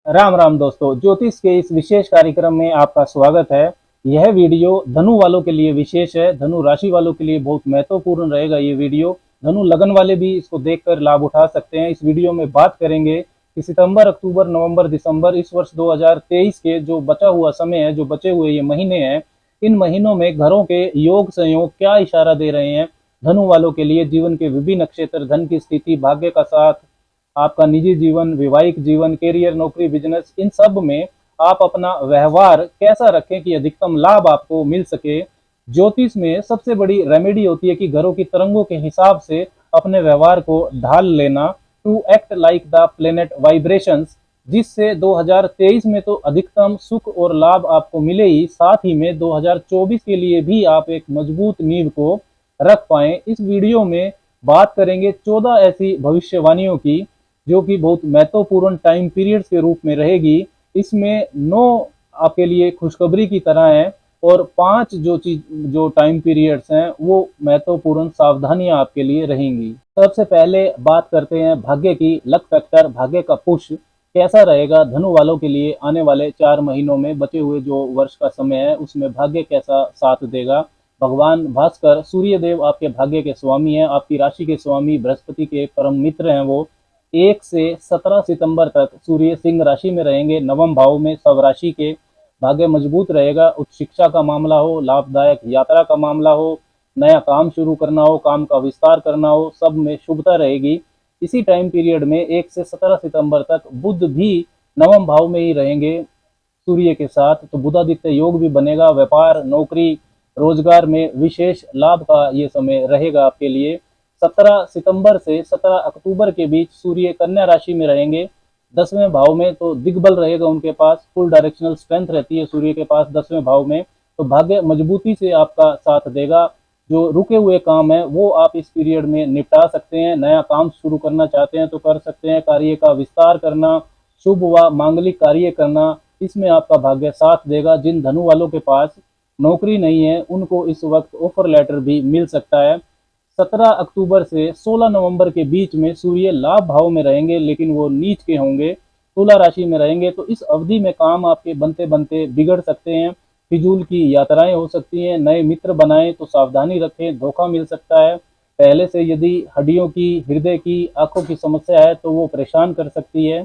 राम राम दोस्तों, ज्योतिष के इस विशेष कार्यक्रम में आपका स्वागत है। यह वीडियो धनु वालों के लिए विशेष है। धनु राशि वालों के लिए बहुत महत्वपूर्ण रहेगा ये वीडियो। धनु लगन वाले भी इसको देखकर लाभ उठा सकते हैं। इस वीडियो में बात करेंगे कि सितंबर, अक्टूबर, नवंबर, दिसंबर इस वर्ष 2023 के जो बचा हुआ समय है, जो बचे हुए ये महीने हैं, इन महीनों में घरों के योग संयोग क्या इशारा दे रहे हैं धनु वालों के लिए। जीवन के विभिन्न क्षेत्र, धन की स्थिति, भाग्य का साथ, आपका निजी जीवन, वैवाहिक जीवन, कैरियर, नौकरी, बिजनेस, इन सब में आप अपना व्यवहार कैसा रखें कि अधिकतम लाभ आपको मिल सके। ज्योतिष में सबसे बड़ी रेमेडी होती है कि घरों की तरंगों के हिसाब से अपने व्यवहार को ढाल लेना, to act like the planet vibrations, जिससे 2023 में तो अधिकतम सुख और लाभ आपको मिले ही, साथ ही में 2024 के लिए भी आप एक मजबूत नींव को रख पाए। इस वीडियो में बात करेंगे 14 ऐसी भविष्यवाणियों की जो कि बहुत महत्वपूर्ण टाइम पीरियड्स के रूप में रहेगी। इसमें 9 आपके लिए खुशखबरी की तरह है और 5 जो टाइम पीरियड्स हैं वो महत्वपूर्ण सावधानियां आपके लिए रहेंगी। सबसे पहले बात करते हैं भाग्य की। लक फैक्टर, भाग्य का पुश कैसा रहेगा धनु वालों के लिए आने वाले 4 महीनों में। बचे हुए जो वर्ष का समय है उसमें भाग्य कैसा साथ देगा। भगवान भास्कर, सूर्य देव आपके भाग्य के स्वामी हैं, आपकी राशि के स्वामी, बृहस्पति के परम मित्र हैं। वो 1 से 17 सितंबर तक सूर्य सिंह राशि में रहेंगे, नवम भाव में सब राशि के। भाग्य मजबूत रहेगा। उच्च शिक्षा का मामला हो, लाभदायक यात्रा का मामला हो, नया काम शुरू करना हो, काम का विस्तार करना हो, सब में शुभता रहेगी। इसी टाइम पीरियड में 1 से 17 सितंबर तक बुध भी नवम भाव में ही रहेंगे सूर्य के साथ, तो बुधादित्य योग भी बनेगा। व्यापार, नौकरी, रोजगार में विशेष लाभ का ये समय रहेगा आपके लिए। 17 सितंबर से 17 अक्टूबर के बीच सूर्य कन्या राशि में रहेंगे 10वें भाव में, तो दिग्बल रहेगा उनके पास, फुल डायरेक्शनल स्ट्रेंथ रहती है सूर्य के पास 10वें भाव में। तो भाग्य मजबूती से आपका साथ देगा। जो रुके हुए काम है वो आप इस पीरियड में निपटा सकते हैं। नया काम शुरू करना चाहते हैं तो कर सकते हैं। कार्य का विस्तार करना, शुभ व मांगलिक कार्य करना, इसमें आपका भाग्य साथ देगा। जिन धनु वालों के पास नौकरी नहीं है उनको इस वक्त ऑफर लेटर भी मिल सकता है। 17 अक्टूबर से 16 नवंबर के बीच में सूर्य लाभ भाव में रहेंगे, लेकिन वो नीच के होंगे, तुला राशि में रहेंगे। तो इस अवधि में काम आपके बनते बनते बिगड़ सकते हैं। फिजूल की यात्राएं हो सकती हैं। नए मित्र बनाएं तो सावधानी रखें, धोखा मिल सकता है। पहले से यदि हड्डियों की, हृदय की, आंखों की समस्या है तो वो परेशान कर सकती है।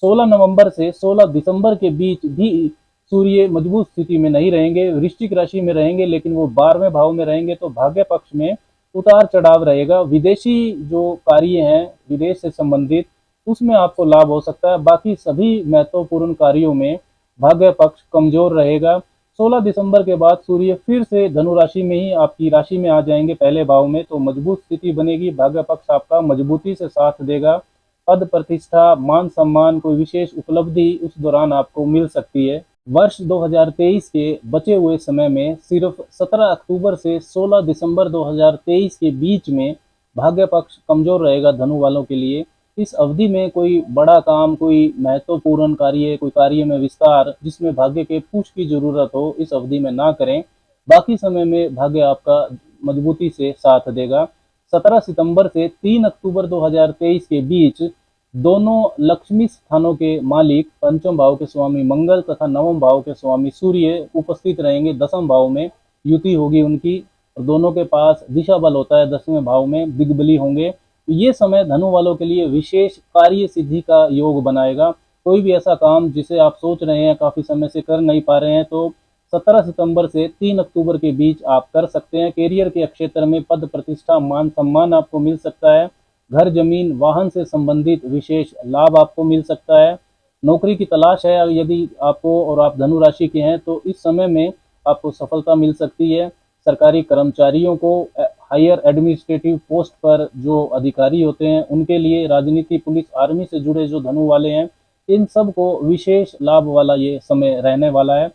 16 नवंबर से 16 दिसंबर के बीच भी सूर्य मजबूत स्थिति में नहीं रहेंगे, वृश्चिक राशि में रहेंगे, लेकिन वो 12वें भाव में रहेंगे। तो भाग्य पक्ष में उतार चढ़ाव रहेगा। विदेशी जो कार्य हैं, विदेश से संबंधित, उसमें आपको लाभ हो सकता है। बाकी सभी महत्वपूर्ण कार्यों में भाग्य पक्ष कमजोर रहेगा। 16 दिसंबर के बाद सूर्य फिर से धनु राशि में ही आपकी राशि में आ जाएंगे, पहले भाव में, तो मजबूत स्थिति बनेगी। भाग्य पक्ष आपका मजबूती से साथ देगा। पद प्रतिष्ठा, मान सम्मान, कोई विशेष उपलब्धि उस दौरान आपको मिल सकती है। वर्ष 2023 के बचे हुए समय में सिर्फ 17 अक्टूबर से 16 दिसंबर 2023 के बीच में भाग्य पक्ष कमजोर रहेगा धनु वालों के लिए। इस अवधि में कोई बड़ा काम, कोई महत्वपूर्ण कार्य, कोई कार्य में विस्तार जिसमें भाग्य के पुश की जरूरत हो, इस अवधि में ना करें। बाकी समय में भाग्य आपका मजबूती से साथ देगा। 17 सितंबर से 3 अक्टूबर 2023 के बीच दोनों लक्ष्मी स्थानों के मालिक, पंचम भाव के स्वामी मंगल तथा नवम भाव के स्वामी सूर्य उपस्थित रहेंगे 10वें भाव में। युति होगी उनकी और दोनों के पास दिशा बल होता है 10वें भाव में, दिग्बली होंगे। तो ये समय धनु वालों के लिए विशेष कार्य सिद्धि का योग बनाएगा। कोई भी ऐसा काम जिसे आप सोच रहे हैं, काफी समय से कर नहीं पा रहे हैं, तो 17 सितंबर से 3 अक्टूबर के बीच आप कर सकते हैं। कैरियर के क्षेत्र में पद प्रतिष्ठा, मान सम्मान आपको मिल सकता है। घर, जमीन, वाहन से संबंधित विशेष लाभ आपको मिल सकता है। नौकरी की तलाश है यदि आपको और आप धनु राशि के हैं तो इस समय में आपको सफलता मिल सकती है। सरकारी कर्मचारियों को, हायर एडमिनिस्ट्रेटिव पोस्ट पर जो अधिकारी होते हैं उनके लिए, राजनीति, पुलिस, आर्मी से जुड़े जो धनु वाले हैं, इन सब को विशेष लाभ वाला ये समय रहने वाला है।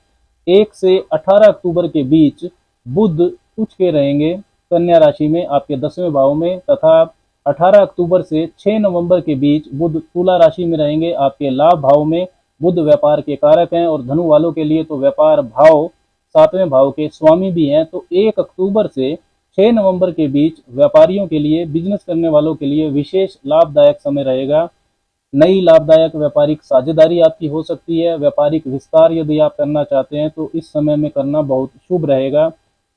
1 से 18 अक्टूबर के बीच बुध उच्च के रहेंगे कन्या राशि में आपके 10वें भाव में, तथा 18 अक्टूबर से 6 नवंबर के बीच बुध तुला राशि में रहेंगे आपके लाभ भाव में। बुध व्यापार के कारक हैं और धनु वालों के लिए तो व्यापार भाव 7वें भाव के स्वामी भी हैं। तो 1 अक्टूबर से 6 नवंबर के बीच व्यापारियों के लिए, बिजनेस करने वालों के लिए विशेष लाभदायक समय रहेगा। नई लाभदायक व्यापारिक साझेदारी आपकी हो सकती है। व्यापारिक विस्तार यदि आप करना चाहते हैं तो इस समय में करना बहुत शुभ रहेगा।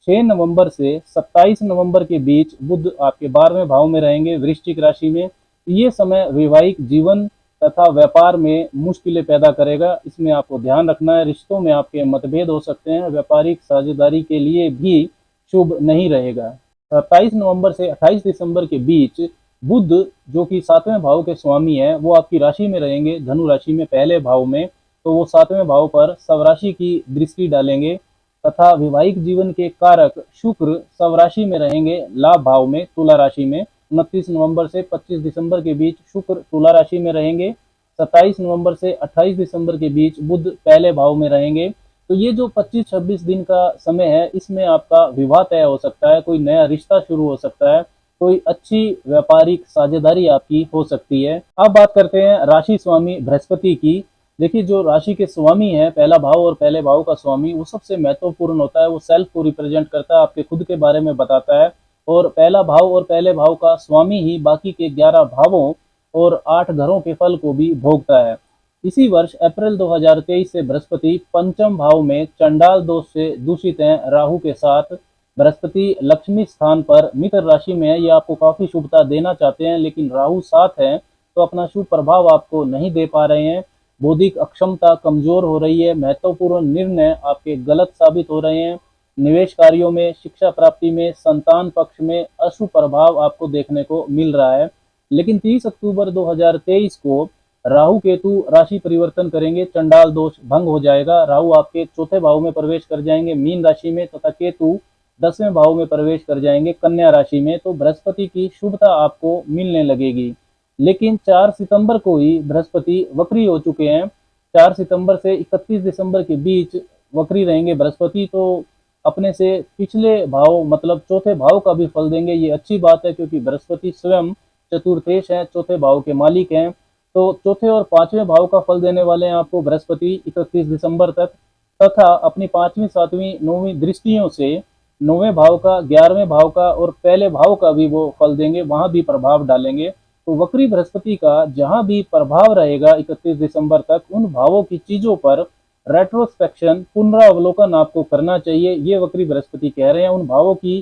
6 नवंबर से 27 नवंबर के बीच बुध आपके 12वें भाव में रहेंगे वृश्चिक राशि में। ये समय वैवाहिक जीवन तथा व्यापार में मुश्किलें पैदा करेगा, इसमें आपको ध्यान रखना है। रिश्तों में आपके मतभेद हो सकते हैं, व्यापारिक साझेदारी के लिए भी शुभ नहीं रहेगा। 27 नवंबर से 28 दिसंबर के बीच बुध जो कि 7वें भाव के स्वामी है वो आपकी राशि में रहेंगे, धनु राशि में पहले भाव में। तो वो 7वें भाव पर स्वराशि की दृष्टि डालेंगे तथा वैवाहिक जीवन के कारक शुक्र स्वराशि में रहेंगे लाभ भाव में तुला राशि में। 29 नवंबर से 25 दिसंबर के बीच शुक्र तुला राशि में रहेंगे। 27 नवंबर से 28 दिसंबर के बीच बुध पहले भाव में रहेंगे। तो ये जो 25-26 दिन का समय है इसमें आपका विवाह तय हो सकता है, कोई नया रिश्ता शुरू हो सकता है, कोई अच्छी व्यापारिक साझेदारी आपकी हो सकती है। अब बात करते हैं राशि स्वामी बृहस्पति की। देखिए जो राशि के स्वामी है, पहला भाव और पहले भाव का स्वामी, वो सबसे महत्वपूर्ण होता है। वो सेल्फ को रिप्रेजेंट करता है, आपके खुद के बारे में बताता है। और पहला भाव और पहले भाव का स्वामी ही बाकी के 11 भावों और 8 घरों के फल को भी भोगता है। इसी वर्ष अप्रैल 2023 से बृहस्पति पंचम भाव में चंडाल दोष से दूषित हैं राहु के साथ। बृहस्पति लक्ष्मी स्थान पर मित्र राशि में है, ये आपको काफी शुभता देना चाहते हैं, लेकिन राहु साथ है तो अपना शुभ प्रभाव आपको नहीं दे पा रहे हैं। बौद्धिक अक्षमता कमजोर हो रही है, महत्वपूर्ण निर्णय आपके गलत साबित हो रहे हैं। निवेश कार्यों में, शिक्षा प्राप्ति में, संतान पक्ष में अशुभ प्रभाव आपको देखने को मिल रहा है। लेकिन 30 अक्टूबर 2023 को राहु केतु राशि परिवर्तन करेंगे, चंडाल दोष भंग हो जाएगा। राहु आपके चौथे भाव में प्रवेश कर जाएंगे मीन राशि में तथा केतु 10वें भाव में प्रवेश कर जाएंगे कन्या राशि में। तो बृहस्पति की शुभता आपको मिलने लगेगी। लेकिन 4 सितंबर को ही बृहस्पति वक्री हो चुके हैं। 4 सितंबर से 31 दिसंबर के बीच वक्री रहेंगे बृहस्पति, तो अपने से पिछले भाव मतलब चौथे भाव का भी फल देंगे। ये अच्छी बात है क्योंकि बृहस्पति स्वयं चतुर्थेश हैं, चौथे भाव के मालिक हैं। तो चौथे और 5वें भाव का फल देने वाले हैं आपको बृहस्पति 31 दिसंबर तक, तथा अपनी 5वीं 7वीं 9वीं दृष्टियों से 9वें भाव का, 11वें भाव का और पहले भाव का भी वो फल देंगे, वहां भी प्रभाव डालेंगे। तो वक्री बृहस्पति का जहां भी प्रभाव रहेगा 31 दिसंबर तक, उन भावों की चीजों पर रेट्रोस्पेक्शन पुनरावलोकन आपको करना चाहिए। ये वक्री बृहस्पति कह रहे हैं, उन भावों की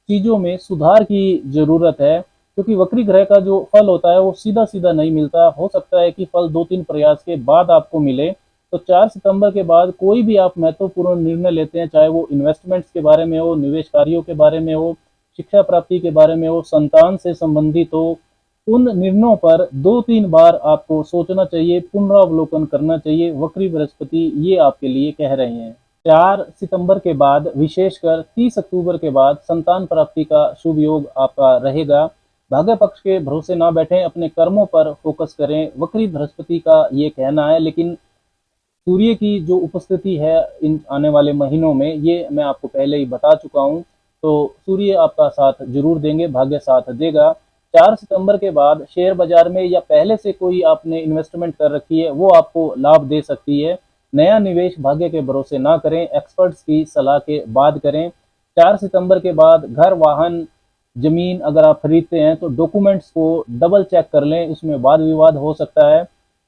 चीजों में सुधार की जरूरत है, क्योंकि वक्री ग्रह का जो फल होता है वो सीधा सीधा नहीं मिलता। हो सकता है कि फल 2-3 प्रयास के बाद आपको मिले। तो 4 सितंबर के बाद कोई भी आप महत्वपूर्ण निर्णय लेते हैं, चाहे वो इन्वेस्टमेंट्स के बारे में हो, निवेश कार्यों के बारे में हो, शिक्षा प्राप्ति के बारे में हो, संतान से संबंधित हो, उन निर्णयों पर 2-3 बार आपको सोचना चाहिए, पुनरावलोकन करना चाहिए। वक्री बृहस्पति ये आपके लिए कह रहे हैं। 4 सितंबर के बाद विशेषकर 30 अक्टूबर के बाद संतान प्राप्ति का शुभ योग आपका रहेगा। भाग्य पक्ष के भरोसे ना बैठें, अपने कर्मों पर फोकस करें, वक्री बृहस्पति का ये कहना है। लेकिन सूर्य की जो उपस्थिति है इन आने वाले महीनों में, ये मैं आपको पहले ही बता चुका हूँ। तो सूर्य आपका साथ जरूर देंगे, भाग्य साथ देगा। 4 सितंबर के बाद शेयर बाजार में या पहले से कोई आपने इन्वेस्टमेंट कर रखी है वो आपको लाभ दे सकती है। नया निवेश भाग्य के भरोसे ना करें, एक्सपर्ट्स की सलाह के बाद करें। 4 सितंबर के बाद घर, वाहन, जमीन अगर आप खरीदते हैं तो डॉक्यूमेंट्स को डबल चेक कर लें, उसमें वाद विवाद हो सकता है।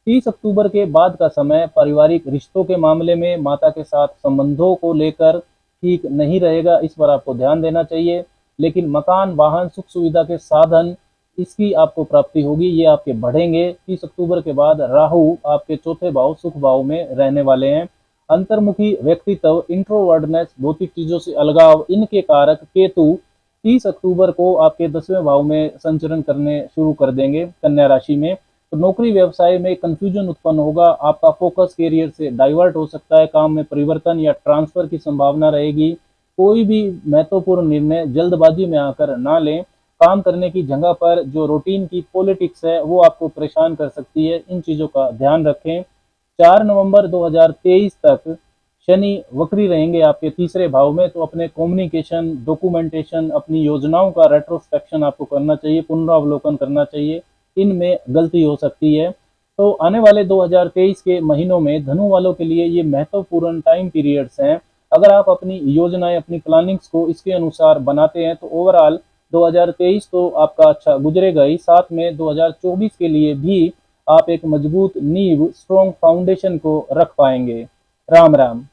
30 अक्टूबर के बाद का समय पारिवारिक रिश्तों के मामले में माता के साथ संबंधों को लेकर ठीक नहीं रहेगा, इस पर आपको ध्यान देना चाहिए। लेकिन मकान, वाहन, सुख सुविधा के साधन, इसकी आपको प्राप्ति होगी, ये आपके बढ़ेंगे। 30 अक्टूबर के बाद राहु आपके चौथे भाव सुख भाव में रहने वाले हैं। अंतर्मुखी व्यक्तित्व, इंट्रोवर्डनेस, भौतिक चीजों से अलगाव, इनके कारक केतु 30 अक्टूबर को आपके 10वें भाव में संचरण करने शुरू कर देंगे कन्या राशि में। तो नौकरी व्यवसाय में कंफ्यूजन उत्पन्न होगा, आपका फोकस कैरियर से डाइवर्ट हो सकता है, काम में परिवर्तन या ट्रांसफर की संभावना रहेगी। कोई भी महत्वपूर्ण निर्णय जल्दबाजी में आकर ना लें। काम करने की जगह पर जो रूटीन की पॉलिटिक्स है वो आपको परेशान कर सकती है, इन चीजों का ध्यान रखें। 4 नवंबर 2023 तक शनि वक्री रहेंगे आपके तीसरे भाव में, तो अपने कम्युनिकेशन, डॉक्यूमेंटेशन, अपनी योजनाओं का रेट्रोस्पेक्शन आपको करना चाहिए, पुनरावलोकन करना चाहिए, इनमें गलती हो सकती है। तो आने वाले 2023 के महीनों में धनु वालों के लिए ये महत्वपूर्ण टाइम पीरियड्स हैं। अगर आप अपनी योजनाएं, अपनी प्लानिंग्स को इसके अनुसार बनाते हैं तो ओवरऑल 2023 तो आपका अच्छा गुजरेगा ही, साथ में 2024 के लिए भी आप एक मजबूत नींव, स्ट्रॉन्ग फाउंडेशन को रख पाएंगे। राम राम।